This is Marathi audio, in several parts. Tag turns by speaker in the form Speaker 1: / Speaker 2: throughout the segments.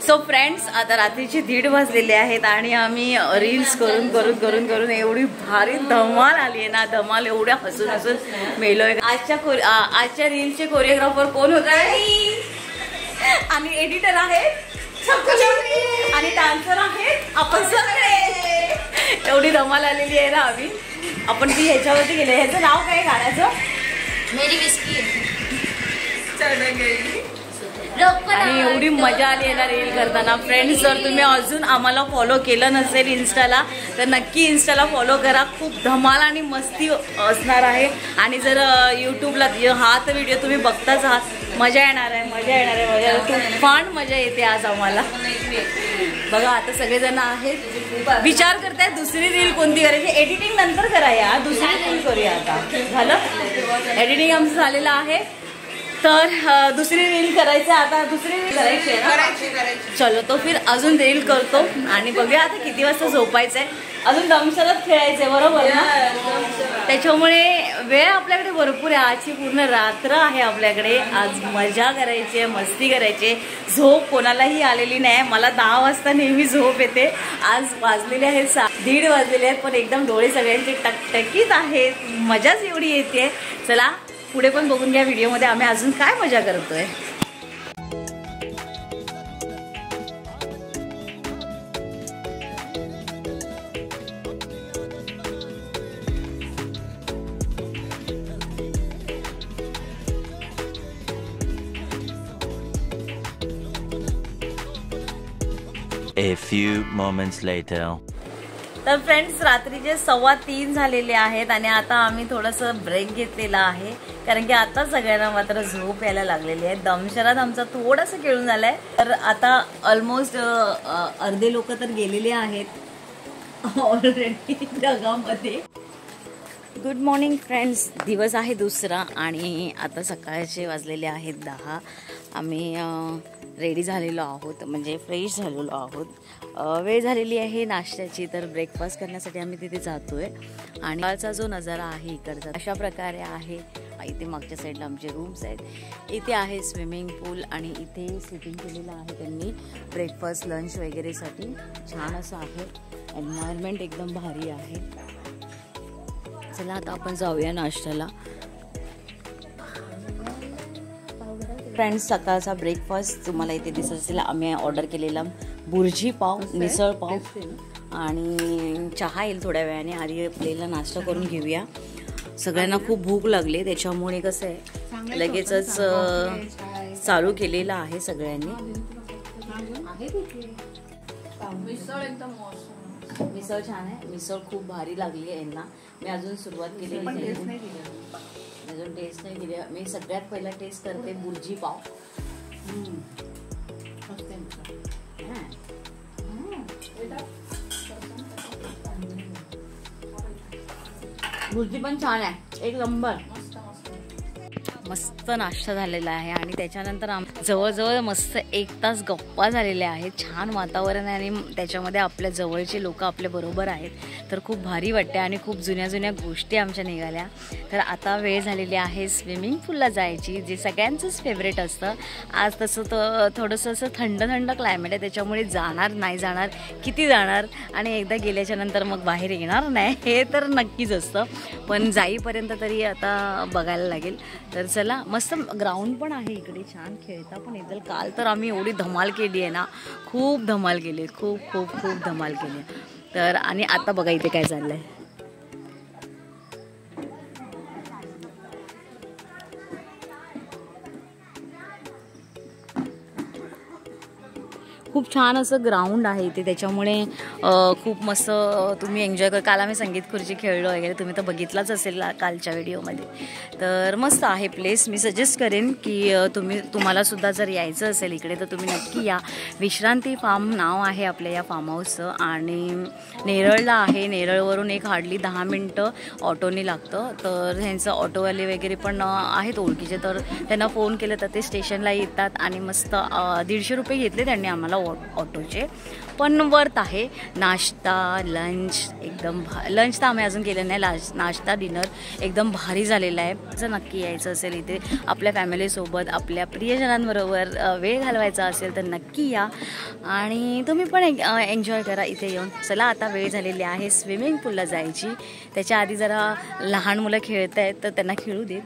Speaker 1: सो फ्रेंड्स, आता रात्रीचे 1:30 वाजलेले आहेत आणि आम्ही रील्स करून करून करून करून एवढी भारी धमाल आली आहे ना, धमाल एवढ्या हसून हसून मेलोय. आजच्या रीलचे कोरिओग्राफर कोण होता आणि एडिटर आहेत आणि डान्सर आहेत आपण सगळे. एवढी धमाल आलेली आहे ना आम्ही. आपण ती ह्याच्यावरती गेले. ह्याचं नाव काय गाण्याचं?
Speaker 2: मेरी विस्की.
Speaker 1: आणि एवढी मजा आली आहे ना रील करताना. फ्रेंड्स, जर तुम्ही अजून आम्हाला फॉलो केलं नसेल इन्स्टाला तर नक्की इन्स्टाला फॉलो करा. खूप धमाल आणि मस्ती असणार आहे. आणि जर यूट्यूबला हा तर व्हिडिओ तुम्ही बघताच आहात, मजा येणार आहे, मजा येणार आहे, मजा. तुफान मजा येते आज आम्हाला. बघा आता सगळेजण आहेत, विचार करतायत दुसरी रील कोणती करायची. एडिटिंग नंतर करा या, दुसरी रील करूया. आता झालं एडिटिंग आमचं झालेलं आहे, तर दुसरी रील करायचं. आता दुसरी रील करायची आहे ना. चलो तो फिर अजून रील करतो आणि बघूया आता किती वाजता झोपायचंय. अजून दमशरात खेळायचंय बरोबर ना. त्याच्यामुळे वेळ आपल्याकडे भरपूर आहे. आजची पूर्ण रात्र आहे आपल्याकडे. आज मजा करायची आहे, मस्ती करायची. झोप कोणालाही आलेली नाही. मला 10 वाजता नेहमी झोप येते. आज वाजलेले आहेत 1:30 वाजलेले आहेत, पण एकदम डोळे सगळ्यांचे टकटकीत आहेत. मजाच एवढी येते. चला पुढे पण बघून घ्या व्हिडिओमध्ये आम्ही अजून काय मजा करतोय.
Speaker 3: A few moments later.
Speaker 1: तर फ्रेंड्स, रात्रीचे 3:15 झालेले आहेत आणि आता आम्ही थोडंसं ब्रेक घेतलेला आहे, कारण की आता सगळ्यांना मात्र झोप यायला लागलेली आहे. दमशरात आमचा थोडंसं खेळून झालाय. तर आता ऑलमोस्ट अर्धे लोक तर गेलेले आहेत ऑलरेडी ढगामध्ये. Good morning friends. दिवस आहे दुसरा आणि आता सकाळचे वाजलेले आहेत 10. आम्ही रेडी झालेलो आहोत, म्हणजे फ्रेश झालेलो आहोत. वेळ झालेली आहे नाश्त्याची, तर ब्रेकफास्ट करण्यासाठी आम्ही तिथे जातोय. आणि कालचा जो नजारा आहे इकडचा अशा प्रकारे आहे. इथे मागच्या साईडला आमचे रूम्स आहेत. इथे आहे स्विमिंग पूल आणि इथे सिटिंग केलेलं आहे त्यांनी ब्रेकफास्ट लंच वगैरेसाठी. छान असं आहे. एन्व्हायरमेंट एकदम भारी आहे. चला आता आपण जाऊया नाश्त्याला. फ्रेंड्स, सकाळचा ब्रेकफास्ट तुम्हाला इथे दिसत असेल. आम्ही ऑर्डर केलेला बुर्जी पाव, मिसळ पाव आणि चहा येईल थोड्या वेळाने. आधी आपल्याला नाश्ता करून घेऊया. सगळ्यांना खूप भूक लागली, त्याच्यामुळे कसं आहे लगेचच चालू केलेलं आहे सगळ्यांनी. मिसळ छान आहे. मिसळ खूप भारी लागली आहे यांना. मी अजून सुरुवात केलेली नाही, अजून टेस्ट नाही केली. मी सगळ्यात पहिला टेस्ट करते बुर्जी पाव. बुर्जी पण छान आहे, एक नंबर. मस्त नाश्ता झालेला आहे आणि त्याच्यानंतर जवळजवळ मस्त 1 तास गप्पा झालेल्या आहेत. छान वातावरण आहे आणि त्याच्यामध्ये आपल्या जवळचे लोक आपल्या बरोबर आहेत, तर खूप भारी वाटते. आणि खूप जुन्या जुन्या गोष्टी आमच्या निघाल्या. तर आता वेळ झालेली आहे स्विमिंग पूलला जायची, जे सगळ्यांचंच फेवरेट असतं. आज तसं तर थोडंसं असं थंड थंड क्लायमेट आहे, त्याच्यामुळे जाणार नाही जाणार, किती जाणार आणि एकदा गेल्याच्या नंतर मग बाहेर येणार नाही हे तर नक्कीच असतं. पण जाईपर्यंत तरी आता बघायला लागेल. तर चला, मस्त ग्राउंड पण आहे इकडे, छान खेळता पण येतील. काल तर आम्ही एवढी धमाल केली आहे ना, खूप धमाल केली, खूप खूप खूप धमाल केली. तर आणि आता बघा इथे काय चाललंय. खूप छान असं ग्राउंड आहे इथे, त्याच्यामुळे खूप मस्त तुम्ही एन्जॉय कर. काल आम्ही संगीत खुर्ची खेळलो वगैरे, तुम्ही तर बघितलाच असेल कालच्या व्हिडिओमध्ये. तर मस्त आहे प्लेस. मी सजेस्ट करेन की तुम्हाला सुद्धा जर यायचं असेल इकडे तर तुम्ही नक्की या. विश्रांती फार्म नाव आहे आपल्या या फार्म हाऊसचं आणि नेरळला आहे. नेरळवरून एक हार्डली 10 मिनटं ऑटोने लागतं. तर ह्यांचं ऑटोवाले वगैरे पण आहेत ओळखीचे, तर त्यांना फोन केलं तर ते स्टेशनला येतात आणि मस्त 150 रुपये घेतले त्यांनी आम्हाला ऑटोचे, पण वर्थ आहे. नाश्ता, लंच एकदम लंच तर आम्ही अजून केलं नाही, नाश्ता डिनर एकदम भारी झालेला आहे. जर नक्की यायचं असेल इथे आपल्या फॅमिलीसोबत, आपल्या प्रियजनांबरोबर वेळ घालवायचा असेल तर नक्की या आणि तुम्ही पण एन्जॉय करा इथे येऊन. चला आता वेळ झालेली आहे स्विमिंग पूलला जायची. त्याच्या आधी जरा लहान मुलं खेळत आहेत तर त्यांना खेळू दे.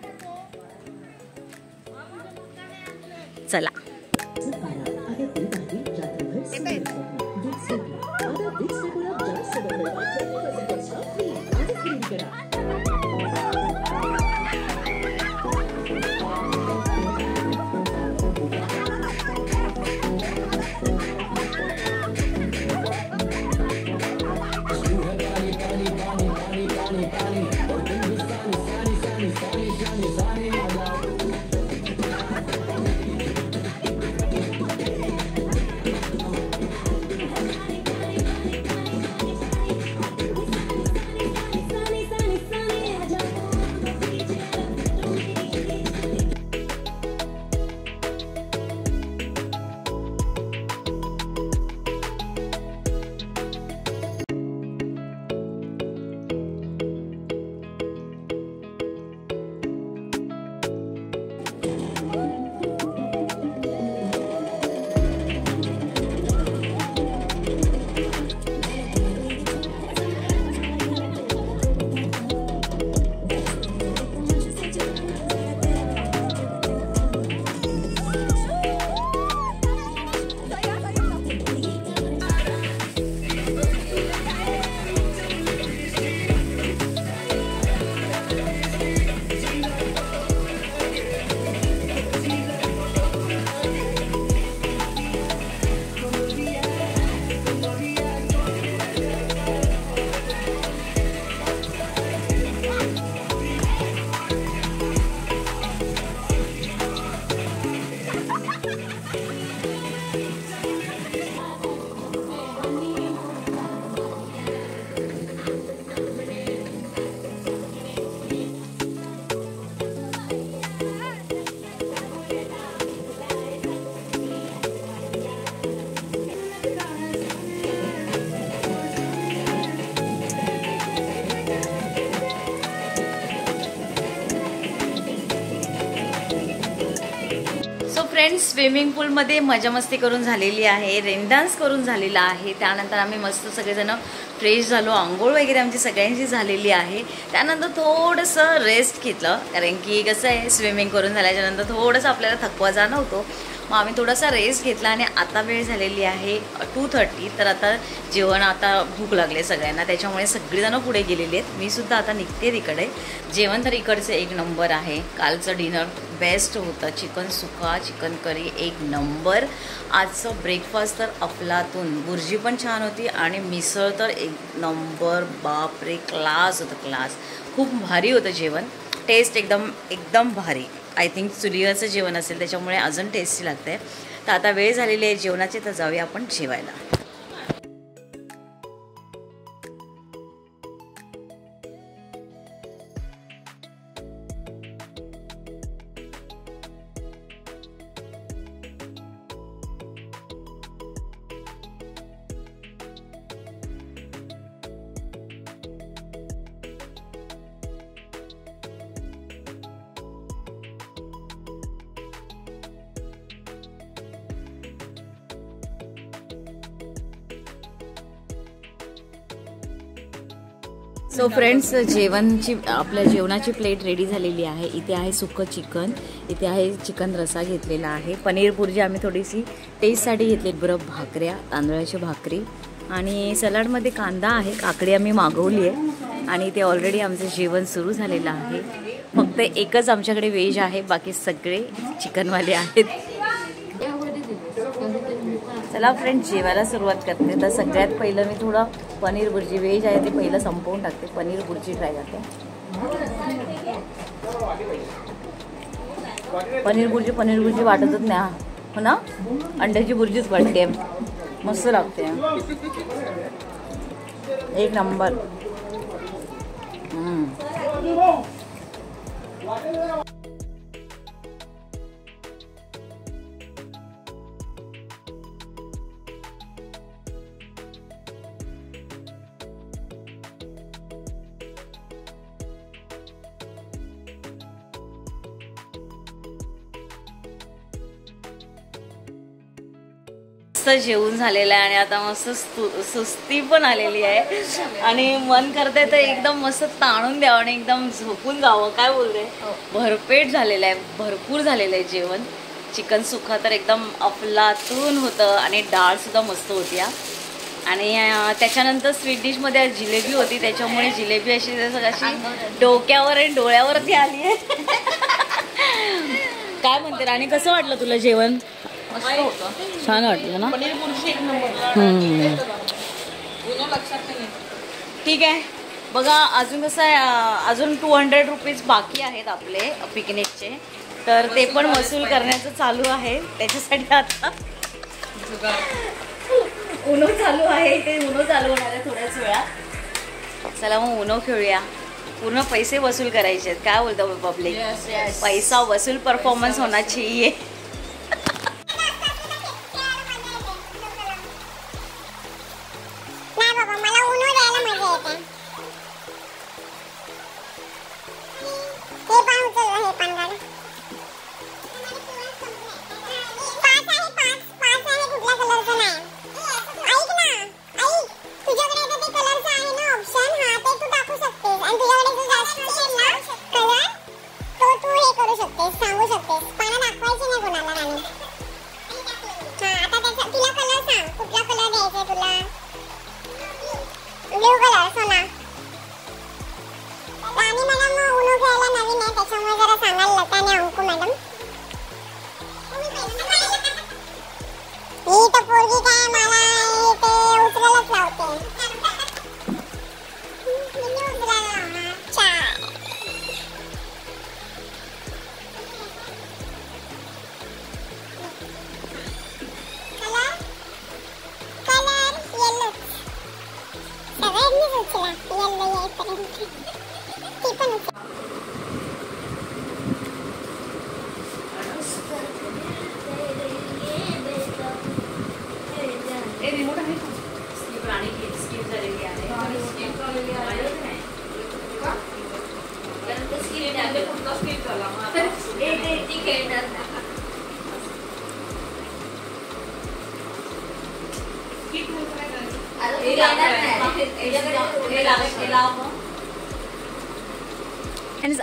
Speaker 1: चला फ्रेंड्स स्विमिंग पूलमध्ये मजा मस्ती करून झालेली आहे, रेन डान्स करून झालेला आहे. त्यानंतर आम्ही मस्त सगळेजण फ्रेश झालो, आंघोळ वगैरे आमची सगळ्यांची झालेली आहे. त्यानंतर थोडंसं रेस्ट घेतलं, कारण की कसं आहे स्विमिंग करून झाल्याच्यानंतर थोडंसं आपल्याला थकवा जाणवतो. मग आम्ही थोडासा रेस्ट घेतला आणि आता वेळ झालेली आहे 2:30. तर आता जेवण, आता भूक लागले सगळ्यांना, त्याच्यामुळे सगळीजणं पुढे गेलेली आहेत. मी सुद्धा आता निघते तिकडे. जेवण तर इकडचं एक नंबर आहे. कालचं डिनर बेस्ट होतं, चिकन सुका, चिकन करी एक नंबर. आजचं ब्रेकफास्ट तर अफलातून, बुर्जी पण छान होती आणि मिसळ तर एक नंबर. बापरे, क्लास होतं, क्लास. खूप भारी होतं जेवण, टेस्ट एकदम भारी. आय थिंक चुलीवरचं जेवण असेल त्याच्यामुळे अजून टेस्टी लागतं आहे. तर आता वेळ झालेली आहे जेवणाची, तर जाऊया आपण जेवायला. सो फ्रेंड्स, आपल्या जेवणाची प्लेट रेडी झालेली आहे. इथे आहे सुकं चिकन, इथे आहे चिकन रसा घेतलेला आहे, पनीर भुर्जी आम्ही थोडीशी टेस्टसाठी घेतली, बरं भाकऱ्या, तांदळाची भाकरी आणि सलाडमध्ये कांदा आहे, काकडी आम्ही मागवली आहे आणि इथे ऑलरेडी आमचं जेवण सुरू झालेलं आहे. फक्त एकच आमच्याकडे व्हेज आहे, बाकी सगळे चिकनवाले आहेत. चला फ्रेंड्स, जेवायला सुरुवात करते. तर सगळ्यात पहिलं मी थोडं पनीर भुर्जी, व्हेज आहे ते पहिलं संपवून टाकते. पनीर भुर्जी ट्राय करते. पनीर भुर्जी वाटतच नाही, हो ना, अंड्याची भुर्जीच वाटते, मस्त लागते, एक नंबर. मस्त जेवून झालेलं आहे आणि आता मस्त सुस्ती पण आलेली आहे आणि मन करते तर एकदम मस्त ताणून द्यावं आणि एकदम झोपून जावं. काय बोलते, भरपेट झालेलं आहे, भरपूर झालेलं आहे जेवण. चिकन सुक्का तर एकदम अफलातून होतं आणि डाळ सुद्धा मस्त होती. आणि त्याच्यानंतर स्वीट डिशमध्ये जिलेबी होती, त्याच्यामुळे जिलेबी अशी डोक्यावर आणि डोळ्यावरती आली आहे. काय म्हणते राणी, कसं वाटलं तुला जेवण? छान वाटलं ना. ठीक आहे बघा, अजून कसं आहे, अजून 200 रुपीज बाकी आहेत आपले पिकनिकचे, तर ते पण वसूल करण्याचं चालू आहे. त्याच्यासाठी आता उनो चालू आहे, ते उनो चालू होणार आहे थोड्याच वेळात. चला मग उनो खेळूया, पूर्ण पैसे वसूल करायचे आहेत. काय बोलतो पब्लिक? पैसा वसूल परफॉर्मन्स होना चाहिए.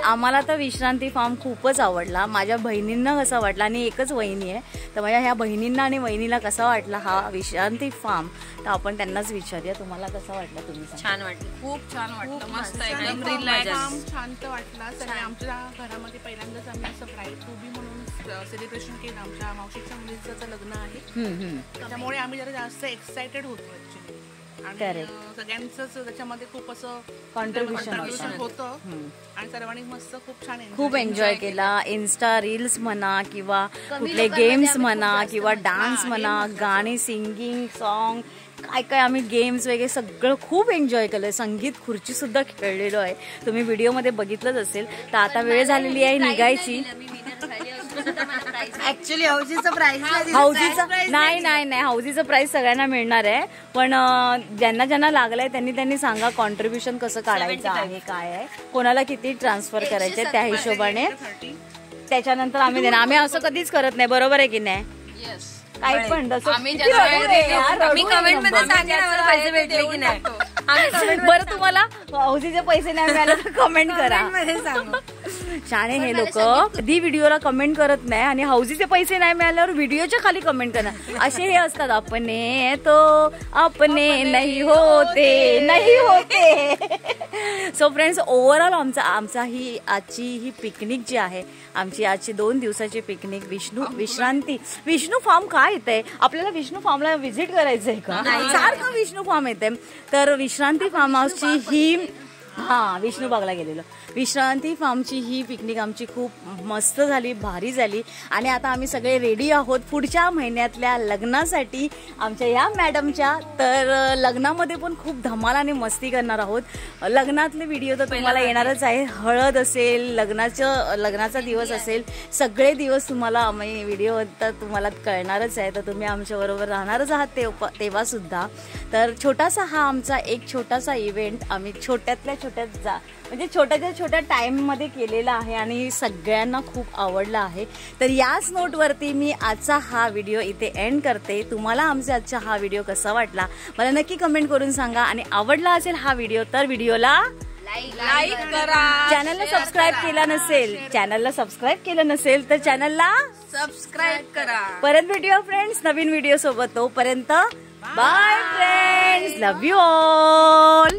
Speaker 1: आम्हाला तर विश्रांती फार्म खूपच आवडला. माझ्या बहिणींना कसा वाटला, आणि एकच वहिनी आहे तर माझ्या ह्या बहिणींना आणि वहिनीला कसा वाटला हा विश्रांती फार्म, तर आपण त्यांनाच विचारूया. तुम्हाला कसा वाटला? तुम्ही
Speaker 4: छान वाटलं, खूप छान वाटलं, मस्त एकदम रिलॅक्स, शांत वाटला. सगळ्या आमच्या घरामध्ये पहिल्यांदाच आम्ही असं ब्राईड टू बी म्हणून सेलिब्रेशन केलं. आमच्या मावशीच्या मुलीचं लग्न आहे, त्यामुळे आम्ही जरा जास्त एक्सायटेड होतो ऍक्च्युली. आणि सगळ्यांचंच त्याच्यामध्ये खूप असं कॉन्ट्रीब्युशन होतं आणि सर्वांनी मस्त खूप
Speaker 1: एन्जॉय केला. इन्स्टा रील्स म्हणा किंवा कुठले गेम्स म्हणा किंवा डान्स म्हणा, गाणी, सिंगिंग, सॉन्ग, काय काय आम्ही गेम्स वगैरे सगळं खूप एन्जॉय केलं. संगीत खुर्ची सुद्धा खेळलेलो आहे, तुम्ही व्हिडिओमध्ये बघितलंच असेल. तर आता वेळ झालेली आहे निघायची.
Speaker 4: ऍक्च्युली हौजीचं प्राइस
Speaker 1: नाही, हौजीचं प्राइस सगळ्यांना मिळणार आहे, पण ज्यांना ज्यांना लागलंय त्यांनी सांगा कॉन्ट्रीब्युशन कसं काढायचं आहे, काय आहे, कोणाला किती ट्रान्सफर करायचे त्या हिशोबाने. त्याच्यानंतर आम्ही देणार. आम्ही असं कधीच करत नाही, बरोबर आहे की नाही? काही पण बरं, तुम्हाला हौजीचे पैसे नाही मिळाले तर कमेंट करा. शाणे हे लोक कधी व्हिडिओला कमेंट करत नाही आणि हौजीचे पैसे नाही मिळाल्यावर व्हिडिओच्या खाली कमेंट करणार, असे हे असतात. अपने तो अपने नाही होते. सो फ्रेंड्स, ओव्हरऑल आमचा ही आजची ही पिकनिक जी आहे, आमची आजची 2 दिवसाची पिकनिक विष्णू फार्म काय येते आपल्याला? विष्णू फार्मला व्हिजिट करायचंय का? सारखं विष्णू फार्म येते. तर विश्रांती फार्म हाऊसची ही विष्णूबागला गेलेलो. विश्रांती फार्मची ही पिकनिक आमची खूप मस्त झाली, भारी झाली. आणि आता आम्ही सगळे रेडी आहोत पुढच्या महिन्यातल्या लग्नासाठी आमच्या या मॅडमच्या. तर लग्नामध्ये पण खूप धमाल आणि मस्ती करणार आहोत. लग्नातले व्हिडिओ तर तुम्हाला येणारच आहे. हळद असेल, लग्नाचा दिवस असेल, सगळे दिवस तुम्हाला आम्ही व्हिडिओ तर तुम्हाला कळणारच आहे. तर तुम्ही आमच्याबरोबर राहणारच आहात तेव्हा सुद्धा. तर छोटासा हा आमचा एक छोटासा इव्हेंट आम्ही छोट्यातल्या म्हणजे छोट्या टाइममध्ये केलेला आहे आणि सगळ्यांना खूप आवडला आहे. तर याच नोटवरती मी आजचा हा व्हिडिओ इथे एंड करते. तुम्हाला आमचा आजचा हा व्हिडिओ कसा वाटला मला नक्की कमेंट करून सांगा आणि आवडला असेल हा व्हिडिओ तर व्हिडिओला
Speaker 4: लाईक करा.
Speaker 1: चॅनलला सबस्क्राईब केलं नसेल तर चॅनलला
Speaker 4: सबस्क्राईब करा.
Speaker 1: परत भेटूया फ्रेंड्स नवीन व्हिडिओ सोबत. तोपर्यंत bye friends, love you all.